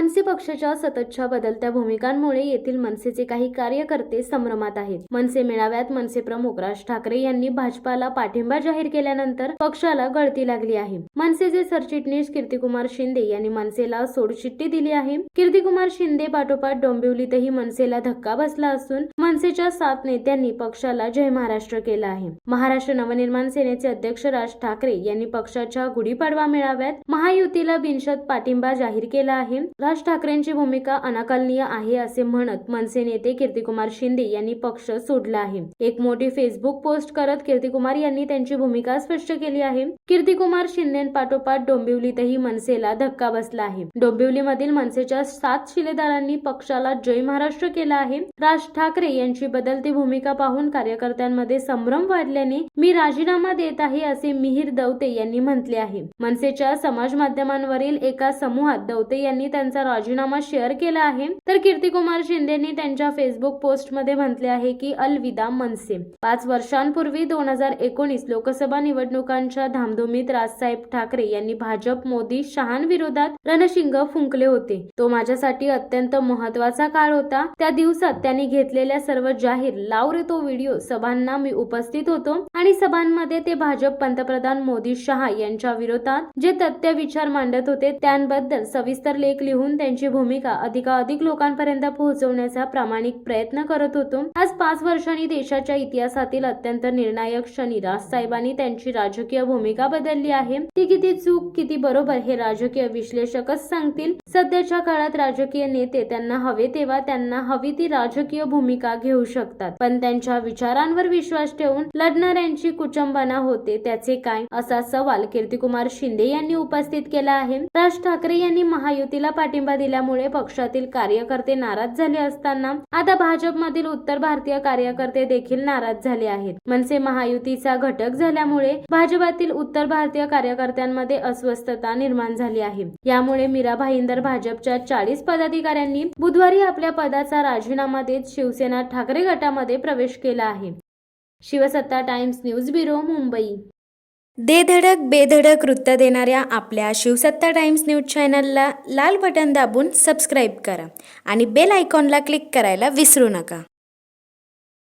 मनसे पक्षाच्या सततच्या बदलत्या भूमिकांमुळे येथील मनसेचे काही कार्यकर्ते संभ्रमात आहेत। मनसे मेळाव्यात मनसे प्रमुख राज ठाकरे यांनी भाजपाला पाठिंबा जाहीर केल्यानंतर पक्षाला गळती लागली आहे। मनसेचे सरचिटणीस कीर्तिकुमार शिंदे यांनी मनसेला सोडचिठ्ठी दिली आहे। कीर्तिकुमार शिंदे पाठोपाठ डोंबिवलीतही मनसेला धक्का बसला असून मनसेच्या 7 नेत्यांनी पक्षाला जय महाराष्ट्र केला आहे। महाराष्ट्र नवनिर्माण सेनेचे अध्यक्ष राज ठाकरे यांनी पक्षाच्या गुढीपाडवा मेळाव्यात महायुतीला बिनशर्त पाठिंबा जाहीर केला आहे। राज ठाकरेंची भूमिका अनाकलनीय आहे असे म्हणत मनसे नेते कीर्तिकुमार शिंदे यांनी पक्ष सोडला आहे। एक मोठी फेसबुक पोस्ट करत कीर्तिकुमार यांनी त्यांची भूमिका स्पष्ट केली आहे। कीर्तिकुमार शिंदेपाठोपाठ डोंबिवलीतही मनसेला धक्का बसला आहे। डोंबिवलीमधील मनसेच्या 7 शिलेदारांनी पक्षाला जय महाराष्ट्र केला आहे। राज ठाकरे यांची बदलती भूमिका पाहून कार्यकर्त्यांमध्ये संभ्रम वाढल्याने मी राजीनामा देत आहे असे मिहिर दौते यांनी म्हटले आहे। मनसेच्या समाज माध्यमांवरील एका समूहात दौते यांनी त्यांचा राजीनामा शेअर केला आहे, तर कीर्तिकुमार शिंदेंनी त्यांच्या फेसबुक पोस्ट मध्ये म्हटले आहे की अलविदा मनसे। 5 वर्षांपूर्वी 2019 लोकसभा निवडणुकांच्या धामधुमीत राजसाहेब ठाकरे यांनी भाजप मोदी शहांविरोधात रणशिंग फुंकले होते। तो माझ्यासाठी अत्यंत महत्त्वाचा काळ होता। त्या दिवसात त्यांनी घेतलेल्या सर्व जाहीर लाव रे तो व्हिडिओ सभांना मी उपस्थित होतो आणि सभांमध्ये ते भाजप पंतप्रधान मोदी शहा यांच्या विरोधात जे तथ्य विचार मांडत होते त्यांबद्दल सविस्तर लेख लिहून त्यांची भूमिका अधिकाधिक लोकांपर्यंत पोहोचवण्याचा प्रामाणिक प्रयत्न करत होतो। आज 5 वर्षांनी देशाच्या इतिहासातील अत्यंत निर्णायक क्षणी राजसाहेबांनी त्यांची राजकीय भूमिका बदलली आहे। ती किती चूक किती बरोबर हे राजकीय विश्लेषकच सांगतील। सध्याच्या काळात राजकीय नेते त्यांना हवे तेव्हा त्यांना हवी ती राजकीय भूमिका घेऊ शकतात, पण त्यांच्या विचारांवर विश्वास ठेवून लढणाऱ्यांची कुचंबना होते त्याचे काय, असा सवाल कीर्तिकुमार शिंदे यांनी उपस्थित केला आहे। राज ठाकरे यांनी महायुतीला पाठिंबा दिल्यामुळे पक्षातील कार्यकर्ते नाराज झाले असताना आता भाजपमधील उत्तर भारतीय कार्यकर्ते देखील नाराज झाले आहेत। मनसे महायुतीचा घटक झाल्यामुळे भाजपातील उत्तर भारतीय कार्यकर्त्यांमध्ये अस्वस्थता निर्माण झाली आहे। यामुळे मीरा भाईंदर भाजपच्या 40 पदाधिकाऱ्यांनी बुधवारी आपल्या पदाचा राजीनामा देत शिवसेना ठाकरे गटामध्ये प्रवेश केला आहे। शिवसत्ता टाइम्स न्यूज ब्युरो, मुंबई। दे धडक बेधडक वृत्त देणाऱ्या आपल्या शिवसत्ता टाइम्स न्यूज चॅनलला लाल बटन दाबून सबस्क्राईब करा आणि बेल आयकॉनला क्लिक करायला विसरू नका।